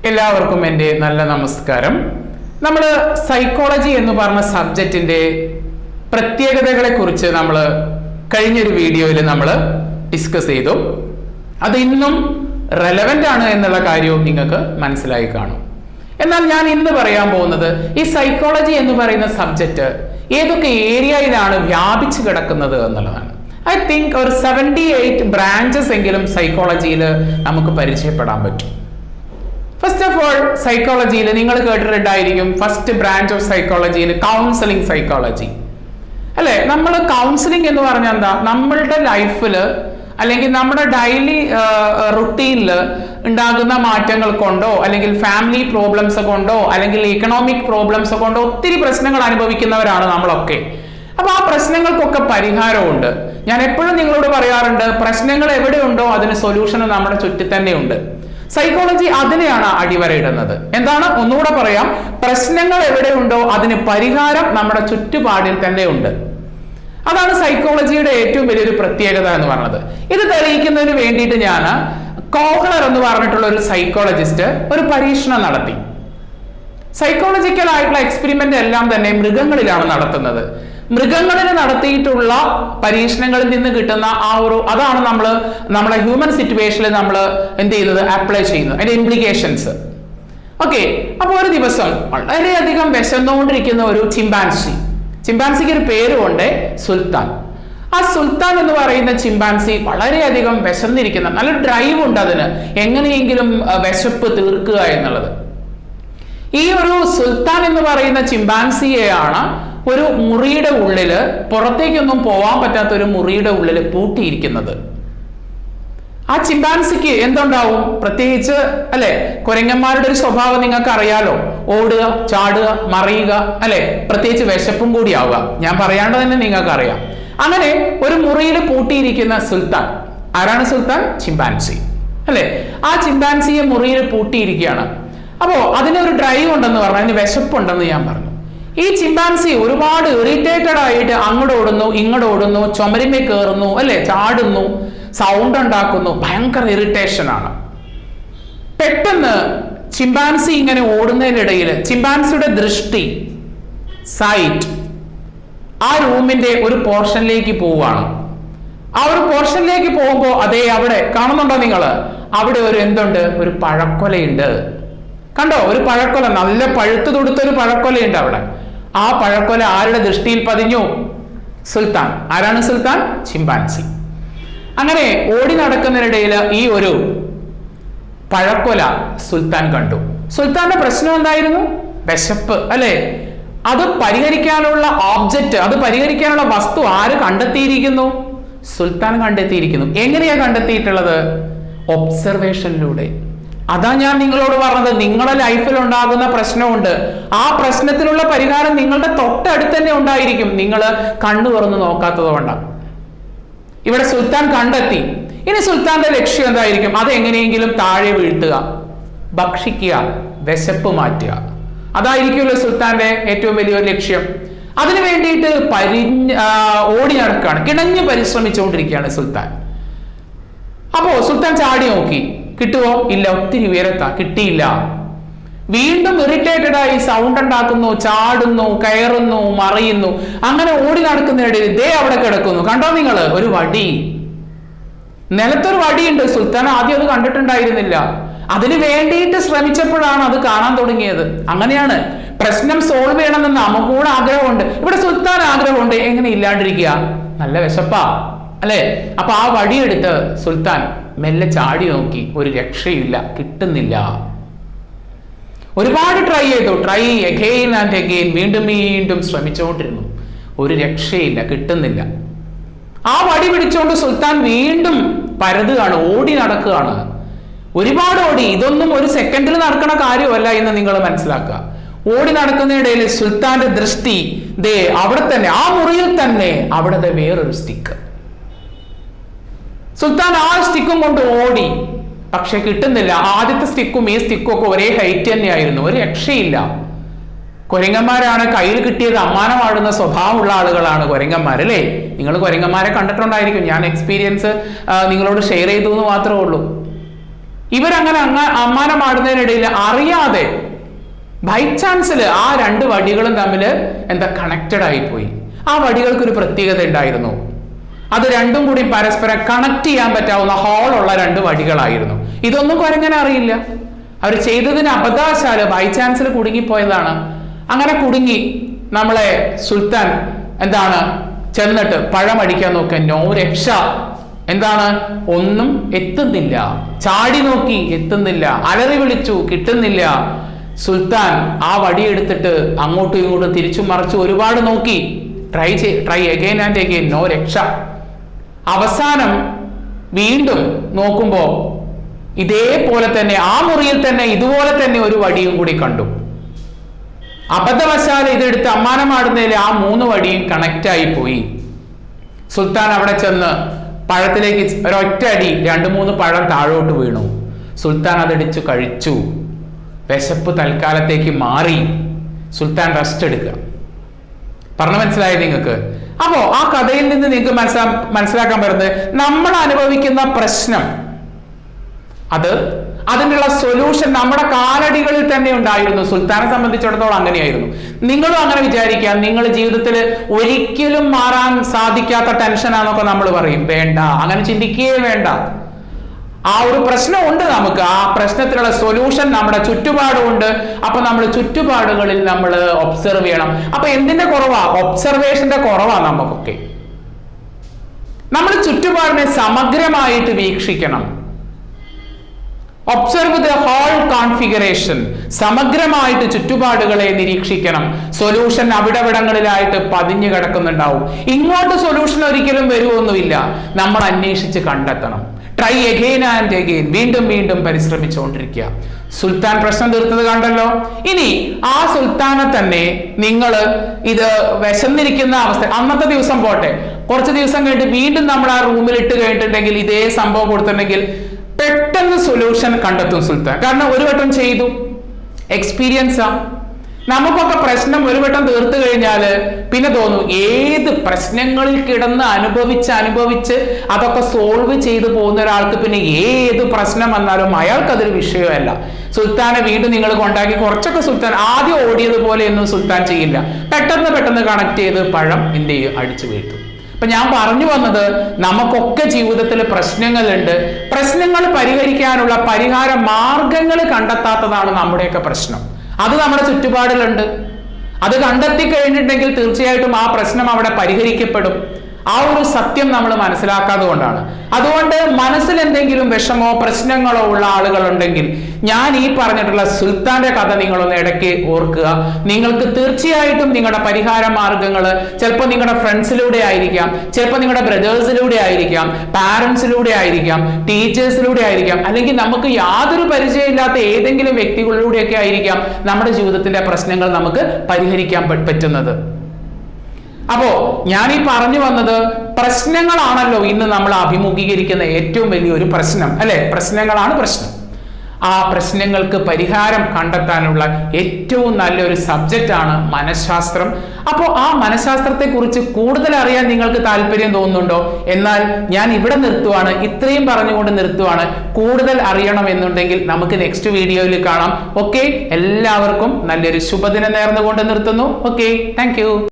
എല്ലാവർക്കും എൻ്റെ നല്ല നമസ്കാരം. നമ്മൾ സൈക്കോളജി എന്ന് പറഞ്ഞ സബ്ജക്റ്റിന്റെ പ്രത്യേകതകളെ കുറിച്ച് നമ്മൾ കഴിഞ്ഞൊരു വീഡിയോയിൽ നമ്മൾ ഡിസ്കസ് ചെയ്തു. അത് ഇന്നും റെലവൻ്റ് ആണ് എന്നുള്ള കാര്യവും നിങ്ങൾക്ക് മനസ്സിലായി കാണും. എന്നാൽ ഞാൻ ഇന്ന് പറയാൻ പോകുന്നത് ഈ സൈക്കോളജി എന്ന് പറയുന്ന സബ്ജക്റ്റ് ഏതൊക്കെ ഏരിയയിലാണ് വ്യാപിച്ചു കിടക്കുന്നത് എന്നുള്ളതാണ്. ഐ തിങ്ക് ഒരു 78 ബ്രാഞ്ചസ് എങ്കിലും സൈക്കോളജിയിൽ നമുക്ക് പരിചയപ്പെടാൻ പറ്റും. ഫസ്റ്റ് ഓഫ് ഓൾ, സൈക്കോളജിയിൽ നിങ്ങൾ കേട്ടിട്ടുണ്ടായിരിക്കും ഫസ്റ്റ് ബ്രാഞ്ച് ഓഫ് സൈക്കോളജിയിൽ കൗൺസിലിംഗ് സൈക്കോളജി അല്ലെ. നമ്മൾ കൗൺസിലിംഗ് എന്ന് പറഞ്ഞാൽ എന്താ, നമ്മളുടെ ലൈഫിൽ അല്ലെങ്കിൽ നമ്മുടെ ഡെയിലി റുട്ടീനിൽ ഉണ്ടാകുന്ന മാറ്റങ്ങൾ കൊണ്ടോ അല്ലെങ്കിൽ ഫാമിലി പ്രോബ്ലംസ് കൊണ്ടോ അല്ലെങ്കിൽ ഇക്കണോമിക് പ്രോബ്ലംസ് കൊണ്ടോ ഒത്തിരി പ്രശ്നങ്ങൾ അനുഭവിക്കുന്നവരാണ് നമ്മളൊക്കെ. അപ്പൊ ആ പ്രശ്നങ്ങൾക്കൊക്കെ പരിഹാരമുണ്ട്. ഞാൻ എപ്പോഴും നിങ്ങളോട് പറയാറുണ്ട്, പ്രശ്നങ്ങൾ എവിടെയുണ്ടോ അതിന് സൊല്യൂഷൻ നമ്മുടെ ചുറ്റിൽ തന്നെ ഉണ്ട്. സൈക്കോളജി അതിനെയാണ് അടിവരയിടുന്നത്. എന്താണ്, ഒന്നുകൂടെ പറയാം, പ്രശ്നങ്ങൾ എവിടെയുണ്ടോ അതിന് പരിഹാരം നമ്മുടെ ചുറ്റുപാടിൽ തന്നെ ഉണ്ട്. അതാണ് സൈക്കോളജിയുടെ ഏറ്റവും വലിയൊരു പ്രത്യേകത എന്ന് പറയുന്നത്. ഇത് തെളിയിക്കുന്നതിന് വേണ്ടിയിട്ട് ഞാൻ കോഹ്ലർ എന്ന് പറഞ്ഞിട്ടുള്ള ഒരു സൈക്കോളജിസ്റ്റ് ഒരു പരീക്ഷണം നടത്തി. സൈക്കോളജിക്കൽ ആയിട്ടുള്ള എക്സ്പെരിമെന്റ് എല്ലാം തന്നെ മൃഗങ്ങളിലാണ് നടത്തുന്നത്. മൃഗങ്ങളിൽ നടത്തിയിട്ടുള്ള പരീക്ഷണങ്ങളിൽ നിന്ന് കിട്ടുന്ന അതാണ് നമ്മളെ ഹ്യൂമൻ സിറ്റുവേഷനിൽ നമ്മൾ എന്ത് ചെയ്യുന്നത്, അപ്ലൈ ചെയ്യുന്നത്, അതിന്റെ ഇംപ്ലിക്കേഷൻസ്. ഓക്കെ, അപ്പൊ ഒരു ദിവസം വളരെയധികം വിശന്നുകൊണ്ടിരിക്കുന്ന ഒരു ചിമ്പാൻസിക്ക് ഒരു പേരുണ്ട്, സുൽത്താൻ. ആ സുൽത്താൻ എന്ന് പറയുന്ന ചിമ്പാൻസി വളരെയധികം വിശന്നിരിക്കുന്ന, നല്ല ഡ്രൈവ് ഉണ്ട് അതിന്, എങ്ങനെയെങ്കിലും വിശപ്പ് തീർക്കുക എന്നുള്ളത്. ഈ ഒരു സുൽത്താൻ എന്ന് പറയുന്ന ചിമ്പാൻസിയെയാണ് ഒരു മുറിയുടെ ഉള്ളില്, പുറത്തേക്കൊന്നും പോവാൻ പറ്റാത്ത ഒരു മുറിയുടെ ഉള്ളിൽ പൂട്ടിയിരിക്കുന്നത്. ആ ചിമ്പാൻസിക്ക് എന്തുണ്ടാവും, പ്രത്യേകിച്ച് അല്ലെ, കുരങ്ങന്മാരുടെ ഒരു സ്വഭാവം നിങ്ങൾക്ക് അറിയാലോ, ഓടുക, ചാടുക, മറിയുക അല്ലെ, പ്രത്യേകിച്ച് വിശപ്പും കൂടി ആവുക. ഞാൻ പറയാണ്ട് തന്നെ നിങ്ങൾക്ക് അറിയാം. അങ്ങനെ ഒരു മുറിയിൽ പൂട്ടിയിരിക്കുന്ന സുൽത്താൻ, ആരാണ് സുൽത്താൻ? ചിമ്പാൻസി അല്ലെ. ആ ചിമ്പാൻസിയെ മുറിയിൽ പൂട്ടിയിരിക്കുകയാണ്. അപ്പോ അതിനൊരു ഡ്രൈവ് ഉണ്ടെന്ന് പറഞ്ഞു, അതിന് വിശപ്പുണ്ടെന്ന് ഞാൻ പറഞ്ഞു. ഈ ചിമ്പാൻസി ഒരുപാട് ഇറിറ്റേറ്റഡ് ആയിട്ട് അങ്ങോട്ട് ഓടുന്നു, ഇങ്ങോട്ട് ഓടുന്നു, ചുമരിമേ കയറുന്നു അല്ലെ, ചാടുന്നു, സൗണ്ട് ഉണ്ടാക്കുന്നു, ഭയങ്കര ഇറിറ്റേഷൻ ആണ്. പെട്ടെന്ന് ചിമ്പാൻസി ഇങ്ങനെ ഓടുന്നതിനിടയിൽ ചിമ്പാൻസിയുടെ ദൃഷ്ടി, സൈറ്റ് ആ റൂമിന്റെ ഒരു പോർഷനിലേക്ക് പോവുകയാണ്. ആ ഒരു പോർഷനിലേക്ക് പോകുമ്പോൾ അതേ അവിടെ കാണുന്നുണ്ടോ നിങ്ങൾ, അവിടെ എന്തുണ്ട്, ഒരു പഴക്കൊലയുണ്ട്. കണ്ടോ, ഒരു പഴക്കൊല, നല്ല പഴുത്തു തൊടുത്തൊരു പഴക്കൊലയുണ്ട് അവിടെ. ആ പഴക്കൊല ആരുടെ ദൃഷ്ടിയിൽ പതിഞ്ഞു? സുൽത്താൻ. ആരാണ് സുൽത്താൻ? ചിമ്പാൻസി. അങ്ങനെ ഓടി നടക്കുന്നതിനിടയിൽ ഈ ഒരു പഴക്കൊല സുൽത്താൻ കണ്ടു. സുൽത്താന്റെ പ്രശ്നം എന്തായിരുന്നു? വിശപ്പ് അല്ലെ. അത് പരിഹരിക്കാനുള്ള ഓബ്ജക്റ്റ്, അത് പരിഹരിക്കാനുള്ള വസ്തു ആര് കണ്ടെത്തിയിരിക്കുന്നു? സുൽത്താൻ കണ്ടെത്തിയിരിക്കുന്നു. എങ്ങനെയാ കണ്ടെത്തിയിട്ടുള്ളത്? ഒബ്സർവേഷനിലൂടെ. അതാ ഞാൻ നിങ്ങളോട് പറഞ്ഞത്, നിങ്ങളുടെ ലൈഫിൽ ഉണ്ടാകുന്ന പ്രശ്നമുണ്ട്, ആ പ്രശ്നത്തിനുള്ള പരിഹാരം നിങ്ങളുടെ തൊട്ടടുത്ത് തന്നെ ഉണ്ടായിരിക്കും, നിങ്ങൾ കണ്ണു തുറന്ന് നോക്കാത്തത് കൊണ്ടാണ്. ഇവിടെ സുൽത്താൻ കണ്ടെത്തി. ഇനി സുൽത്താന്റെ ലക്ഷ്യം എന്തായിരിക്കും? അത് എങ്ങനെയെങ്കിലും താഴെ വീഴ്ത്തുക, ഭക്ഷിക്കുക, വിശപ്പ് മാറ്റുക. അതായിരിക്കുമല്ലോ സുൽത്താന്റെ ഏറ്റവും വലിയൊരു ലക്ഷ്യം. അതിനു വേണ്ടിയിട്ട് ഓടി നടക്കുകയാണ്, കിണഞ്ഞു പരിശ്രമിച്ചുകൊണ്ടിരിക്കുകയാണ് സുൽത്താൻ. അപ്പോ സുൽത്താൻ ചാടി നോക്കി, കിട്ടുമോ? ഇല്ല, ഒത്തിരി ഉയരത്താ, കിട്ടിയില്ല. വീണ്ടും ഇറിറ്റേറ്റഡ് ആയി സൗണ്ട് ഉണ്ടാക്കുന്നു, ചാടുന്നു, കയറുന്നു, മറിയുന്നു. അങ്ങനെ ഓടി നടക്കുന്നതിനിടയിൽ ദേ അവിടെ കിടക്കുന്നു, കണ്ടോ നിങ്ങൾ, ഒരു വടി, നിലത്തൊരു വടിയുണ്ട്. സുൽത്താൻ ആദ്യം അത് കണ്ടിട്ടുണ്ടായിരുന്നില്ല. അതിന് വേണ്ടിയിട്ട് ശ്രമിച്ചപ്പോഴാണ് അത് കാണാൻ തുടങ്ങിയത്. അങ്ങനെയാണ് പ്രശ്നം സോൾവ് ചെയ്യണമെന്ന് നമുക്ക് കൂടെ ആഗ്രഹമുണ്ട്. ഇവിടെ സുൽത്താൻ ആഗ്രഹമുണ്ട്, എങ്ങനെ ഇല്ലാണ്ടിരിക്കുക, നല്ല വിശപ്പാ അല്ലെ. അപ്പൊ ആ വടിയെടുത്ത് സുൽത്താൻ മെല്ലെ ചാടി നോക്കി, ഒരു രക്ഷയില്ല, കിട്ടുന്നില്ല. ഒരുപാട് ട്രൈ ചെയ്തു, അഗെയിൻ ആൻഡ് അഗെയിൻ, വീണ്ടും വീണ്ടും ശ്രമിച്ചുകൊണ്ടിരുന്നു, ഒരു രക്ഷയില്ല, കിട്ടുന്നില്ല. ആ വടി പിടിച്ചുകൊണ്ട് സുൽത്താൻ വീണ്ടും പരതുകയാണ്, ഓടി നടക്കുകയാണ്, ഒരുപാട് ഓടി. ഇതൊന്നും ഒരു സെക്കൻഡിൽ നടക്കുന്ന കാര്യമല്ല എന്ന് നിങ്ങൾ മനസ്സിലാക്കുക. ഓടി നടക്കുന്നതിനിടയിൽ സുൽത്താന്റെ ദൃഷ്ടി ദേ അവിടെ തന്നെ, ആ മുറിയിൽ തന്നെ, അവിടെ വേറൊരു സ്റ്റിക്ക്. സുൽത്താൻ ആ സ്റ്റിക്കും കൊണ്ട് ഓടി, പക്ഷെ കിട്ടുന്നില്ല. ആദ്യത്തെ സ്റ്റിക്കും ഈ സ്റ്റിക്കും ഒക്കെ ഒരേ ഹൈറ്റ് തന്നെയായിരുന്നു, ഒരു രക്ഷയില്ല. കുരങ്ങന്മാരാണ്, കയ്യിൽ കിട്ടിയത് അമ്മാനമാടുന്ന സ്വഭാവമുള്ള ആളുകളാണ് കുരങ്ങന്മാർ അല്ലേ. നിങ്ങൾ കുരങ്ങന്മാരെ കണ്ടിട്ടുണ്ടായിരിക്കും, ഞാൻ എക്സ്പീരിയൻസ് നിങ്ങളോട് ഷെയർ ചെയ്തു എന്ന് മാത്രമേ ഉള്ളൂ. ഇവരങ്ങനെ അമ്മാനമാടുന്നതിനിടയിൽ അറിയാതെ ബൈ ചാൻസിൽ ആ രണ്ട് വടികളും തമ്മിൽ കണക്റ്റഡ് ആയിപ്പോയി. ആ വടികൾക്ക് ഒരു പ്രത്യേകത ഉണ്ടായിരുന്നു. അത് രണ്ടും കൂടി പരസ്പരം കണക്ട് ചെയ്യാൻ പറ്റാവുന്ന ഹോളുള്ള രണ്ട് വടികളായിരുന്നു. ഇതൊന്നും കുരങ്ങനെ അറിയില്ല. അവർ ചെയ്തതിന് അബദ്ധവശാല് ബൈ ചാൻസിൽ കുടുങ്ങിപ്പോയതാണ്. അങ്ങനെ കുടുങ്ങി നമ്മളെ സുൽത്താൻ ചെന്നിട്ട് പഴമടിക്കാൻ നോക്കാൻ നോ രക്ഷ. ഒന്നും എത്തുന്നില്ല. ചാടി നോക്കി, എത്തുന്നില്ല. അലറി വിളിച്ചു, കിട്ടുന്നില്ല. സുൽത്താൻ ആ വടിയെടുത്തിട്ട് അങ്ങോട്ടും ഇങ്ങോട്ടും തിരിച്ചു മറിച്ചു ഒരുപാട് നോക്കി. Try again and again, no രക്ഷ. അവസാനം വീണ്ടും നോക്കുമ്പോ ഇതേപോലെ തന്നെ ആ മുറിയിൽ തന്നെ ഇതുപോലെ തന്നെ ഒരു വടിയും കൂടി കണ്ടു. അബദ്ധവശാൽ ഇതെടുത്ത് അമ്മാനമാടുന്നതിൽ ആ 3 വടിയും കണക്റ്റ് ആയി പോയി. സുൽത്താൻ അവിടെ ചെന്ന് പഴത്തിലേക്ക് ഒരൊറ്റ അടി 2-3 പഴം താഴോട്ട് വീണു. സുൽത്താൻ അതടിച്ചു കഴിച്ചു. വിശപ്പ് തൽക്കാലത്തേക്ക് മാറി. സുൽത്താൻ റെസ്റ്റ് എടുക്കുക. പറഞ്ഞു മനസ്സിലായത് നിങ്ങൾക്ക്? അപ്പോ ആ കഥയിൽ നിന്ന് നിങ്ങൾക്ക് മനസ്സിലാക്കാൻ പറ്റുന്നത് നമ്മൾ അനുഭവിക്കുന്ന പ്രശ്നം അതിനുള്ള സൊല്യൂഷൻ നമ്മുടെ കാലടികളിൽ തന്നെ ഉണ്ടായിരുന്നു. സുൽത്താനെ സംബന്ധിച്ചിടത്തോളം അങ്ങനെയായിരുന്നു. നിങ്ങളും അങ്ങനെ വിചാരിക്കാം. നിങ്ങൾ ജീവിതത്തിൽ ഒരിക്കലും മാറാൻ സാധിക്കാത്ത ടെൻഷനാന്നൊക്കെ നമ്മൾ പറയും. വേണ്ട, അങ്ങനെ ചിന്തിക്കുകയേ വേണ്ട. ആ ഒരു പ്രശ്നമുണ്ട് നമുക്ക്. ആ പ്രശ്നത്തിനുള്ള സൊല്യൂഷൻ നമ്മുടെ ചുറ്റുപാടുമുണ്ട്. അപ്പൊ നമ്മൾ ചുറ്റുപാടുകളിൽ നമ്മൾ ഒബ്സർവ് ചെയ്യണം. അപ്പൊ എന്തിന്റെ കുറവാ? ഒബ്സർവേഷന്റെ കുറവാ നമുക്കൊക്കെ. നമ്മൾ ചുറ്റുപാടിനെ സമഗ്രമായിട്ട് വീക്ഷിക്കണം. Observe the whole configuration. സമഗ്രമായിട്ട് ചുറ്റുപാടുകളെ നിരീക്ഷിക്കണം. സൊല്യൂഷൻ അവിടവിടങ്ങളിലായിട്ട് പതിഞ്ഞു കിടക്കുന്നുണ്ടാവും. ഇങ്ങോട്ട് സൊല്യൂഷൻ ഒരിക്കലും വരുമൊന്നുമില്ല. നമ്മൾ അന്വേഷിച്ച് കണ്ടെത്തണം. ട്രൈ അഗൈൻ ആൻഡ് അഗൈൻ, വീണ്ടും വീണ്ടും പരിശ്രമിച്ചുകൊണ്ടിരിക്കുക. സുൽത്താൻ പ്രശ്നം തീർത്തത് കണ്ടല്ലോ. ഇനി ആ സുൽത്താനെ തന്നെ നിങ്ങൾ ഇത് വിശന്നിരിക്കുന്ന അവസ്ഥ, അന്നത്തെ ദിവസം പോട്ടെ, കുറച്ച് ദിവസം കഴിഞ്ഞിട്ട് വീണ്ടും നമ്മൾ ആ റൂമിൽ ഇട്ട് കഴിഞ്ഞിട്ടുണ്ടെങ്കിൽ ഇതേ സംഭവം കൊടുത്തിട്ടുണ്ടെങ്കിൽ പെട്ടെന്ന് സൊല്യൂഷൻ കണ്ടെത്തും സുൽത്താൻ. കാരണം ഒരു വട്ടം ചെയ്തു, എക്സ്പീരിയൻസാ. നമുക്കൊക്കെ പ്രശ്നം ഒരു വട്ടം തീർത്തു കഴിഞ്ഞാൽ പിന്നെ തോന്നും ഏത് പ്രശ്നങ്ങളിൽ കിടന്ന് അനുഭവിച്ച് അതൊക്കെ സോൾവ് ചെയ്തു പോകുന്ന ഒരാൾക്ക് പിന്നെ ഏത് പ്രശ്നം വന്നാലും അയാൾക്ക് അതൊരു വിഷയമല്ല. സുൽത്താനെ വീണ്ടും നിങ്ങൾ കൊണ്ടാക്കി കുറച്ചൊക്കെ സുൽത്താൻ ആദ്യം ഓടിയതുപോലെയൊന്നും സുൽത്താൻ ചെയ്യില്ല. പെട്ടെന്ന് കണക്ട് ചെയ്ത് പഴം അടിച്ചു വീഴ്ത്തും. അപ്പൊ ഞാൻ പറഞ്ഞു വന്നത്, നമുക്കൊക്കെ ജീവിതത്തിൽ പ്രശ്നങ്ങളുണ്ട്. പ്രശ്നങ്ങൾ പരിഹരിക്കാനുള്ള പരിഹാര മാർഗങ്ങൾ കണ്ടെത്താത്തതാണ് നമ്മുടെയൊക്കെ പ്രശ്നം. അത് നമ്മുടെ ചുറ്റുപാടിലുണ്ട്. അത് കണ്ടെത്തി കഴിഞ്ഞിട്ടുണ്ടെങ്കിൽ തീർച്ചയായിട്ടും ആ പ്രശ്നം അവിടെ പരിഹരിക്കപ്പെടും. ആ ഒരു സത്യം നമ്മൾ മനസ്സിലാക്കാതെ കൊണ്ടാണ്. അതുകൊണ്ട് മനസ്സിൽ എന്തെങ്കിലും വിഷമോ പ്രശ്നങ്ങളോ ഉള്ള ആളുകളുണ്ടെങ്കിൽ ഞാൻ ഈ പറഞ്ഞിട്ടുള്ള സുൽത്താന്റെ കഥ നിങ്ങളൊന്ന് ഇടയ്ക്ക് ഓർക്കുക. നിങ്ങൾക്ക് തീർച്ചയായിട്ടും നിങ്ങളുടെ പരിഹാര മാർഗങ്ങൾ ചിലപ്പോൾ നിങ്ങളുടെ ഫ്രണ്ട്സിലൂടെ ആയിരിക്കാം, ചിലപ്പോൾ നിങ്ങളുടെ ബ്രദേഴ്സിലൂടെ ആയിരിക്കാം, പാരന്റ്സിലൂടെ ആയിരിക്കാം, ടീച്ചേഴ്സിലൂടെ ആയിരിക്കാം, അല്ലെങ്കിൽ നമുക്ക് യാതൊരു പരിചയമില്ലാത്ത ഏതെങ്കിലും വ്യക്തികളിലൂടെയൊക്കെ ആയിരിക്കാം നമ്മുടെ ജീവിതത്തിന്റെ പ്രശ്നങ്ങൾ നമുക്ക് പരിഹരിക്കാൻ പറ്റുന്നത്. അപ്പോ ഞാൻ ഈ പറഞ്ഞു വന്നത്, പ്രശ്നങ്ങളാണല്ലോ ഇന്ന് നമ്മൾ അഭിമുഖീകരിക്കുന്ന ഏറ്റവും വലിയൊരു പ്രശ്നം, അല്ലെ? പ്രശ്നങ്ങളാണ് പ്രശ്നം. ആ പ്രശ്നങ്ങൾക്ക് പരിഹാരം കണ്ടെത്താനുള്ള ഏറ്റവും നല്ലൊരു സബ്ജക്റ്റാണ് മനഃശാസ്ത്രം. അപ്പോൾ ആ മനഃശാസ്ത്രത്തെ കുറിച്ച് കൂടുതൽ അറിയാൻ നിങ്ങൾക്ക് താല്പര്യം തോന്നുന്നുണ്ടോ? എന്നാൽ ഞാൻ ഇവിടെ നിർത്തുവാണ്, ഇത്രയും പറഞ്ഞുകൊണ്ട് നിർത്തുവാണ്. കൂടുതൽ അറിയണം എന്നുണ്ടെങ്കിൽ നമുക്ക് നെക്സ്റ്റ് വീഡിയോയിൽ കാണാം. ഓക്കെ, എല്ലാവർക്കും നല്ലൊരു ശുഭദിനം നേർന്നുകൊണ്ട് നിർത്തുന്നു. Okay, thank you.